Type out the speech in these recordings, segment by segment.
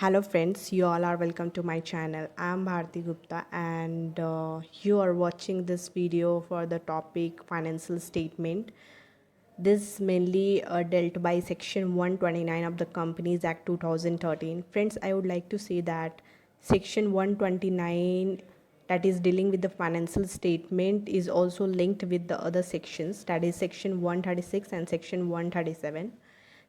Hello friends, you all are welcome to my channel. I am Bharti Gupta and you are watching this video for the topic financial statement. This mainly dealt by section 129 of the Companies Act 2013. Friends, I would like to say that section 129 that is dealing with the financial statement is also linked with the other sections, that is section 136 and section 137.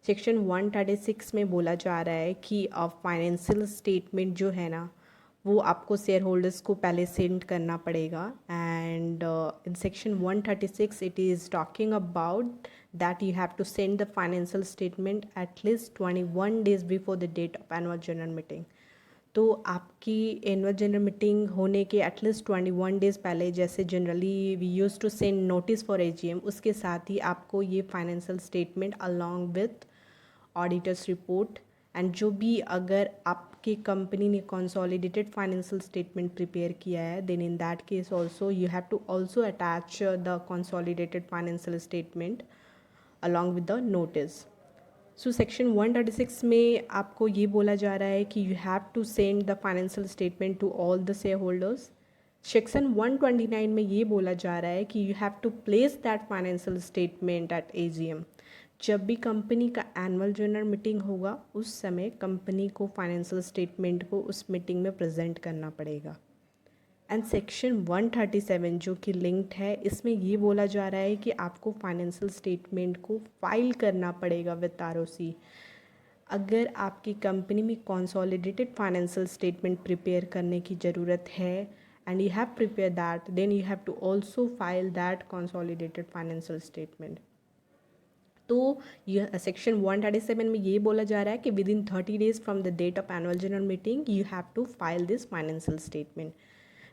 Section 136 में बोला जा रहा है कि financial statement जो है ना वो आपको शेयर होल्डर्स को पहले सेंड करना पड़ेगा and in section 136 it is talking about that you have to send the financial statement at least 21 days before the date of annual general meeting. तो आपकी एनुअल जनरल मीटिंग होने के एटलीस्ट 21 डेज़ पहले, जैसे generally we use to send notice for AGM, उसके साथ ही आपको ये financial statement along with auditors report and जो भी अगर आपकी कंपनी ने कंसोलिडेटेड फाइनेंशियल स्टेटमेंट प्रिपेयर किया है then in that case also you have to also attach the consolidated financial statement along with the notice. So section 136 में आपको ये बोला जा रहा है कि you have to send the financial statement to all the shareholders. Section 129 में ये बोला जा रहा है कि you have to place that financial statement at AGM. जब भी कंपनी का एनुअल जनरल मीटिंग होगा उस समय कंपनी को फाइनेंशियल स्टेटमेंट को उस मीटिंग में प्रेजेंट करना पड़ेगा। एंड सेक्शन 137 जो कि लिंक्ड है, इसमें ये बोला जा रहा है कि आपको फाइनेंशियल स्टेटमेंट को फाइल करना पड़ेगा विद आरओसी। अगर आपकी कंपनी में कंसोलिडेटेड फाइनेंशियल स्टेटमेंट प्रिपेयर करने की ज़रूरत है and you have prepare that, then you have to also file that consolidated financial statement. तो यह सेक्शन 137 में ये बोला जा रहा है कि within 30 days from the date of annual general meeting you have to file this financial statement.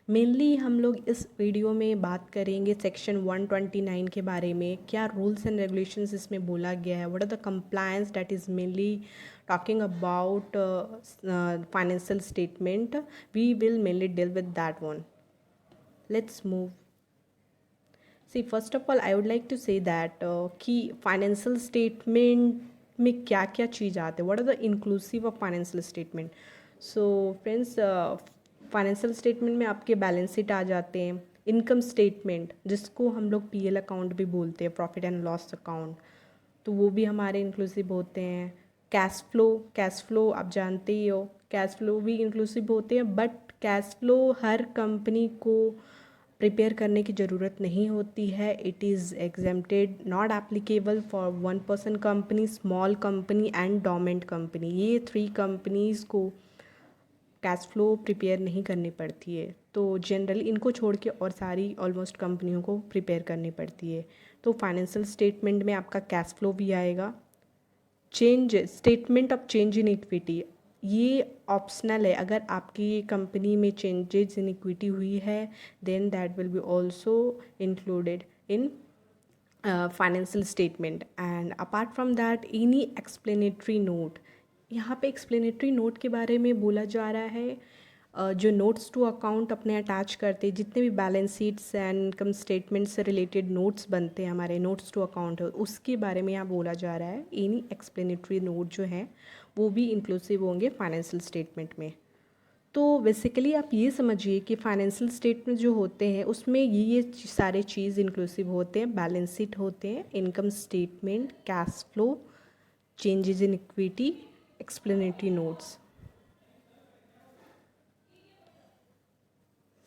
Mainly हम लोग इस वीडियो में बात करेंगे सेक्शन 129 के बारे में, क्या रूल्स एंड रेगुलेशंस इसमें बोला गया है, what are the compliance that is mainly talking about financial statement. We will mainly deal with that one. Let's move. See first of all I would like to say that कि financial statement में क्या क्या चीज़ आते हैं, what are the inclusive of financial statement. So friends, financial statement में आपके balance sheet आ जाते हैं, इनकम स्टेटमेंट जिसको हम लोग पीएल अकाउंट भी बोलते हैं, प्रॉफिट एंड लॉस अकाउंट, तो वो भी हमारे इंक्लूसिव होते हैं। कैश फ्लो आप जानते ही हो, कैश फ्लो भी इंक्लूसिव होते हैं, but cash flow her company को प्रिपेयर करने की ज़रूरत नहीं होती है। It is exempted, not applicable for 1% company, small company and dormant company. ये 3 कंपनीज़ को कैश फ्लो प्रिपेयर नहीं करनी पड़ती है, तो जनरली इनको छोड़ के और सारी ऑलमोस्ट कंपनियों को प्रिपेयर करनी पड़ती है। तो फाइनेंशियल स्टेटमेंट में आपका कैश फ्लो भी आएगा। Statement of change in equity ये ऑप्शनल है, अगर आपकी कंपनी में चेंजेस इन इक्विटी हुई है then that will be also included in financial statement. And apart from that any explanatory note, यहाँ पे एक्सप्लेनेटरी नोट के बारे में बोला जा रहा है। जो नोट्स टू अकाउंट अपने अटैच करते हैं, जितने भी balance sheets and income statement से रिलेटेड नोट्स बनते हैं हमारे नोट्स टू अकाउंट, उसके बारे में यहाँ बोला जा रहा है। एनी एक्सप्लेनेटरी नोट जो है वो भी इंक्लूसिव होंगे फाइनेंशियल स्टेटमेंट में। तो बेसिकली आप ये समझिए कि फाइनेंशियल स्टेटमेंट जो होते हैं उसमें ये सारे चीज़ इंक्लूसिव होते हैं। बैलेंस शीट होते हैं, income statement, cash flow, changes in equity, explanatory notes.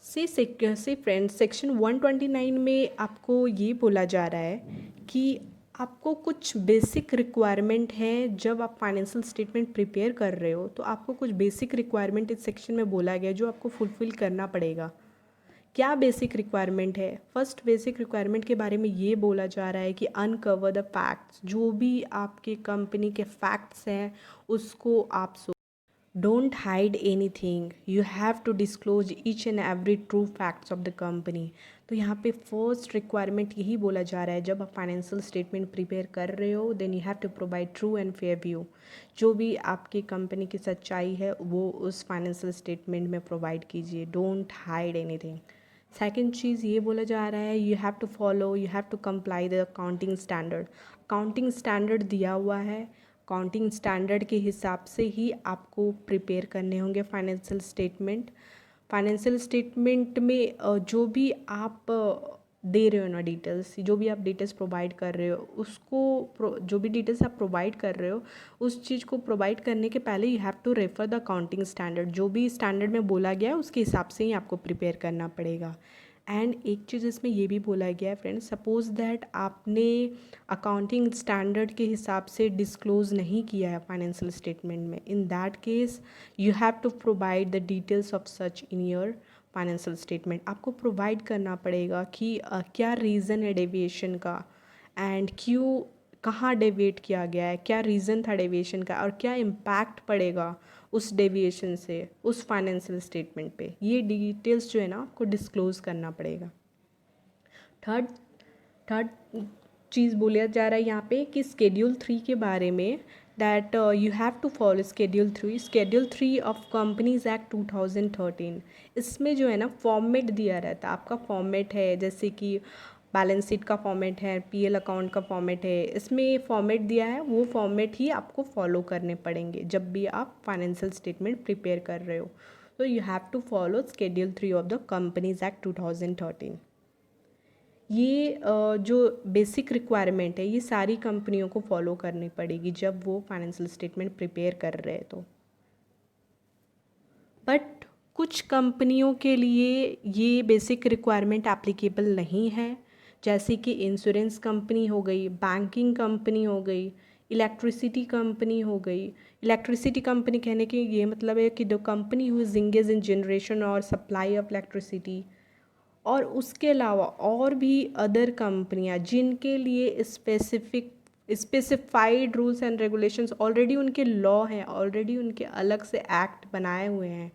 से फ्रेंड्स, सेक्शन 129 में आपको ये बोला जा रहा है कि आपको कुछ बेसिक रिक्वायरमेंट है। जब आप फाइनेंशियल स्टेटमेंट प्रिपेयर कर रहे हो तो आपको कुछ बेसिक रिक्वायरमेंट इस सेक्शन में बोला गया है जो आपको फुलफ़िल करना पड़ेगा। क्या बेसिक रिक्वायरमेंट है? फर्स्ट बेसिक रिक्वायरमेंट के बारे में ये बोला जा रहा है कि अनकवर द फैक्ट्स, जो भी आपके कंपनी के फैक्ट्स हैं उसको आप Don't hide anything. You have to disclose each and every true facts of the company. तो यहाँ पे फर्स्ट रिक्वायरमेंट यही बोला जा रहा है, जब आप फाइनेंशियल स्टेटमेंट प्रिपेयर कर रहे हो then you have to provide true and fair view. जो भी आपकी कंपनी की सच्चाई है वो उस फाइनेंशियल स्टेटमेंट में प्रोवाइड कीजिए। Don't hide anything. सेकेंड चीज़ ये बोला जा रहा है, you have to follow, you have to comply the accounting standard. Accounting standard दिया हुआ है, अकाउंटिंग स्टैंडर्ड के हिसाब से ही आपको प्रिपेयर करने होंगे फाइनेंशियल स्टेटमेंट। फाइनेंशियल स्टेटमेंट में जो भी आप दे रहे हो ना डिटेल्स, जो भी आप डिटेल्स प्रोवाइड कर रहे हो उसको जो भी डिटेल्स आप प्रोवाइड कर रहे हो उस चीज़ को प्रोवाइड करने के पहले you have to refer the accounting standard. जो भी स्टैंडर्ड में बोला गया है उसके हिसाब से ही आपको प्रिपेयर करना पड़ेगा। एंड एक चीज़ इसमें ये भी बोला गया है फ्रेंड्स, सपोज दैट आपने अकाउंटिंग स्टैंडर्ड के हिसाब से डिस्क्लोज़ नहीं किया है फाइनेंशियल स्टेटमेंट में, in that case you have to provide the details of such in your financial statement. आपको प्रोवाइड करना पड़ेगा कि क्या रीज़न है डेविएशन का एंड क्यों, कहाँ डेविएट किया गया है, क्या रीज़न था डेविएशन का और क्या इम्पैक्ट पड़ेगा उस डेविएशन से उस फाइनेंशियल स्टेटमेंट पे। ये डिटेल्स जो है ना आपको डिस्क्लोज़ करना पड़ेगा। थर्ड चीज़ बोला जा रहा है यहाँ पे कि स्केड्यूल 3 के बारे में, that you have to follow schedule 3 of companies act 2013। इसमें जो है ना फॉर्मेट दिया रहता है, आपका फॉर्मेट है जैसे कि बैलेंस शीट का फॉर्मेट है, पीएल अकाउंट का फॉर्मेट है, इसमें फॉर्मेट दिया है, वो फॉर्मेट ही आपको फॉलो करने पड़ेंगे जब भी आप फाइनेंशियल स्टेटमेंट प्रिपेयर कर रहे हो। तो you have to follow schedule 3 of the companies act 2013। ये जो बेसिक रिक्वायरमेंट है ये सारी कंपनियों को फॉलो करनी पड़ेगी जब वो फाइनेंशियल स्टेटमेंट प्रिपेयर कर रहे हैं तो। बट कुछ कंपनियों के लिए ये बेसिक रिक्वायरमेंट एप्लीकेबल नहीं है, जैसे कि इंश्योरेंस कंपनी हो गई, बैंकिंग कंपनी हो गई, इलेक्ट्रिसिटी कंपनी हो गई। इलेक्ट्रिसिटी कंपनी कहने के ये मतलब है कि the company who is engage in generation और सप्लाई ऑफ इलेक्ट्रिसिटी। और उसके अलावा और भी अदर कंपनियां जिनके लिए specified rules and regulations already उनके लॉ हैं, ऑलरेडी उनके अलग से एक्ट बनाए हुए हैं,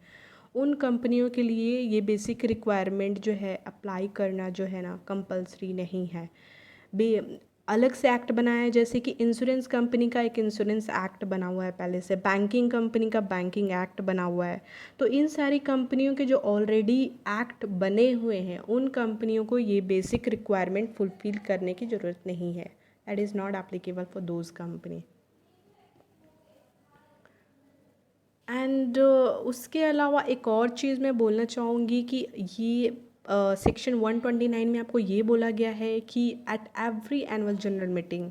उन कंपनियों के लिए ये बेसिक रिक्वायरमेंट जो है अप्लाई करना जो है ना कंपलसरी नहीं है। अलग से एक्ट बनाया है, जैसे कि इंश्योरेंस कंपनी का एक इंश्योरेंस एक्ट बना हुआ है पहले से, बैंकिंग कंपनी का बैंकिंग एक्ट बना हुआ है। तो इन सारी कंपनियों के जो ऑलरेडी एक्ट बने हुए हैं उन कंपनियों को ये बेसिक रिक्वायरमेंट फुलफिल करने की ज़रूरत नहीं है। That is not applicable for those company. And उसके अलावा एक और चीज़ मैं बोलना चाहूँगी कि ये सेक्शन 129 में आपको ये बोला गया है कि at every annual general meeting,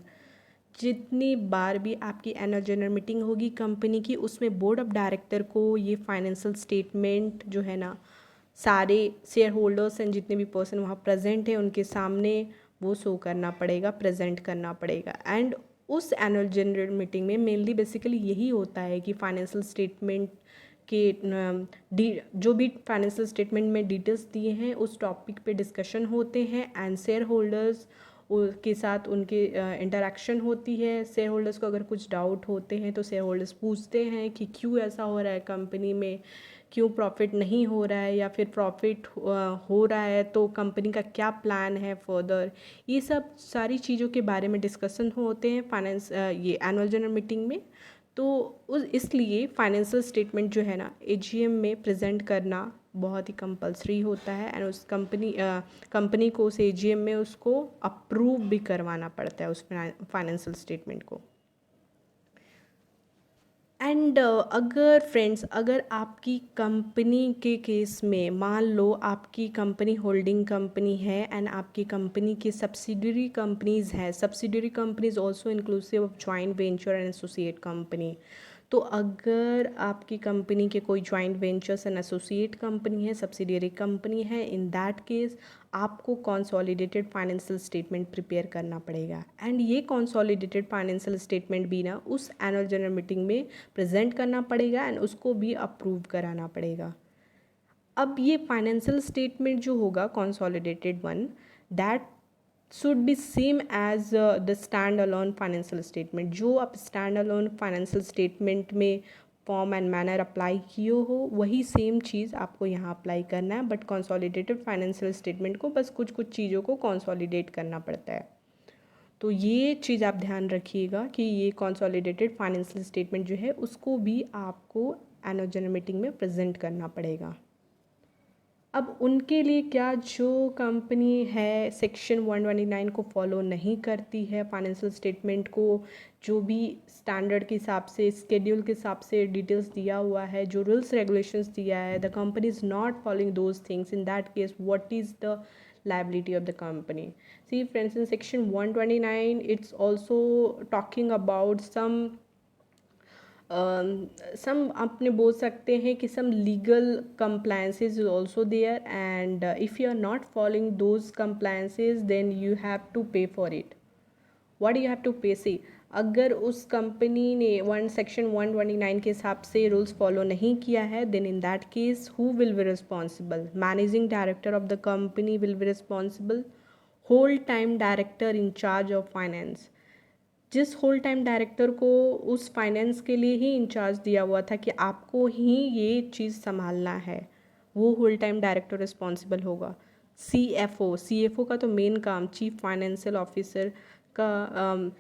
जितनी बार भी आपकी एनुअल जनरल मीटिंग होगी कंपनी की, उसमें बोर्ड ऑफ डायरेक्टर को ये फाइनेंशियल स्टेटमेंट जो है ना सारे शेयर होल्डर्स एंड जितने भी पर्सन वहाँ प्रेजेंट है उनके सामने वो शो करना पड़ेगा, प्रेजेंट करना पड़ेगा। एंड उस एनुअल जनरल मीटिंग में मेनली बेसिकली यही होता है कि फाइनेंशियल स्टेटमेंट के जो भी फाइनेंशियल स्टेटमेंट में डिटेल्स दिए हैं उस टॉपिक पे डिस्कशन होते हैं एंड शेयर होल्डर्स के साथ उनके इंटरेक्शन होती है। शेयर होल्डर्स को अगर कुछ डाउट होते हैं तो शेयर होल्डर्स पूछते हैं कि क्यों ऐसा हो रहा है कंपनी में, क्यों प्रॉफिट नहीं हो रहा है या फिर प्रॉफिट हो रहा है तो कंपनी का क्या प्लान है फर्दर। ये सब सारी चीज़ों के बारे में डिस्कशन होते हैं ये एनुअल जनरल मीटिंग में। तो इसलिए फाइनेंशियल स्टेटमेंट जो है ना एजीएम में प्रेजेंट करना बहुत ही कंपलसरी होता है एंड उस कंपनी को उस एजीएम में उसको अप्रूव भी करवाना पड़ता है उस फाइनेंशियल स्टेटमेंट को। एंड अगर फ्रेंड्स, अगर आपकी कंपनी के केस में मान लो आपकी कंपनी होल्डिंग कंपनी है एंड आपकी कंपनी की सब्सिडरी कंपनीज है, subsidiary companies also inclusive of joint venture and associate company. तो अगर आपकी कंपनी के कोई joint ventures and associate company है, सब्सिडियरी कंपनी है, इन दैट केस आपको कंसोलिडेटेड फाइनेंशियल स्टेटमेंट प्रिपेयर करना पड़ेगा। एंड ये कंसोलिडेटेड फाइनेंशियल स्टेटमेंट भी ना उस एनुअल जनरल मीटिंग में प्रेजेंट करना पड़ेगा एंड उसको भी अप्रूव कराना पड़ेगा। अब ये फाइनेंशियल स्टेटमेंट जो होगा consolidated one, that should be same as the stand alone financial statement. जो आप स्टैंड अलोन फाइनेंशियल स्टेटमेंट में फॉर्म एंड मैनर अप्लाई किए हो वही सेम चीज़ आपको यहाँ अप्लाई करना है, बट कंसोलिडेटेड फाइनेंशियल स्टेटमेंट को बस कुछ कुछ चीज़ों को कंसोलिडेट करना पड़ता है। तो ये चीज़ आप ध्यान रखिएगा कि ये कंसोलिडेटेड फाइनेंशियल स्टेटमेंट जो है उसको भी आपको एनुअल जनरल मीटिंग में प्रेजेंट करना पड़ेगा। अब उनके लिए क्या, जो कंपनी है सेक्शन 129 को फॉलो नहीं करती है, फाइनेंशियल स्टेटमेंट को जो भी स्टैंडर्ड के हिसाब से, स्केड्यूल के हिसाब से डिटेल्स दिया हुआ है, जो रूल्स रेगुलेशंस दिया है, the company is not following those things, in that case what is the liability of the company. See friends, in section 129 it's also talking about some आपने बोल सकते हैं कि some legal compliances is also there, and if you are not following those compliances then you have to pay for it. What do you have to pay? See, अगर उस company ने section 129 के हिसाब से रूल्स फॉलो नहीं किया है, then in that case who will be responsible? Managing director of the company will be responsible, whole time director in charge of finance. जिस होल टाइम डायरेक्टर को उस फाइनेंस के लिए ही इंचार्ज दिया हुआ था कि आपको ही ये चीज़ संभालना है, वो होल टाइम डायरेक्टर रिस्पॉन्सिबल होगा। सीएफओ का तो मेन काम, चीफ फाइनेंशियल ऑफिसर का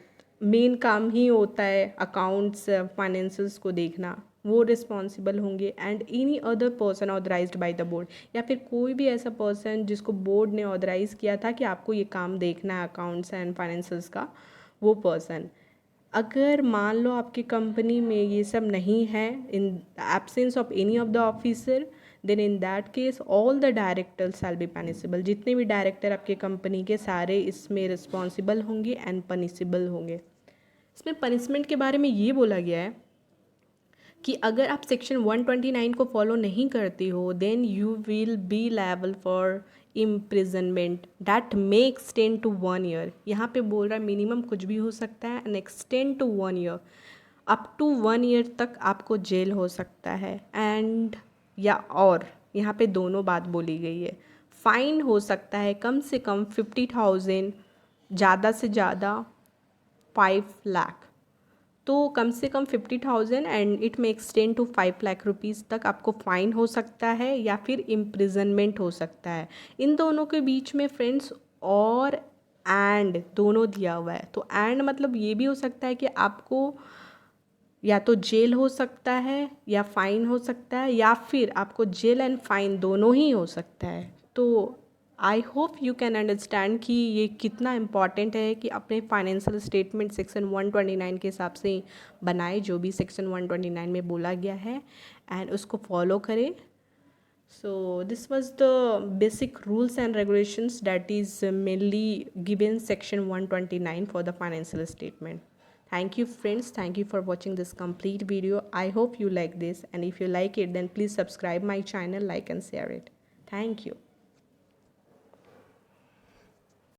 मेन काम ही होता है अकाउंट्स फाइनेंशियल्स को देखना, वो रिस्पॉन्सिबल होंगे। And any other person authorised by the board, या फिर कोई भी ऐसा पर्सन जिसको बोर्ड ने ऑथराइज़ किया था कि आपको ये काम देखना है अकाउंट्स एंड फाइनेंशियल्स का, वो पर्सन। अगर मान लो आपकी कंपनी में ये सब नहीं है, in absence of any of the officer, then in that case all the directors shall be punishable. जितने भी डायरेक्टर आपके कंपनी के, सारे इसमें रिस्पॉन्सिबल होंगे एंड पनिशेबल होंगे। इसमें पनिशमेंट के बारे में ये बोला गया है कि अगर आप सेक्शन 129 को फॉलो नहीं करते हो, then you will be liable for imprisonment that may extend to 1 year. यहाँ पे बोल रहा है मिनिमम कुछ भी हो सकता है and extend to 1 year, up to 1 year तक आपको जेल हो सकता है। एंड या और यहाँ पे दोनों बात बोली गई है। फाइन हो सकता है कम से कम 50,000, ज़्यादा से ज़्यादा 5 लाख। तो कम से कम 50,000 and it may extend to 5 lakh rupees तक आपको फ़ाइन हो सकता है या फिर इम्प्रिजनमेंट हो सकता है। इन दोनों के बीच में फ्रेंड्स और एंड दोनों दिया हुआ है। तो एंड मतलब ये भी हो सकता है कि आपको या तो जेल हो सकता है या फ़ाइन हो सकता है, या फिर आपको जेल एंड फाइन दोनों ही हो सकता है। तो I hope you can understand कि ये कितना इम्पॉर्टेंट है कि अपने फाइनेंशियल स्टेटमेंट सेक्शन 129 के हिसाब से बनाए, जो भी सेक्शन 129 में बोला गया है, एंड उसको फॉलो करें। So this was the basic rules and regulations that is mainly given section 129 for the financial statement. Thank you friends, thank you for watching this complete video. I hope you like this, and if you like it then please subscribe my channel, like and share it. Thank you.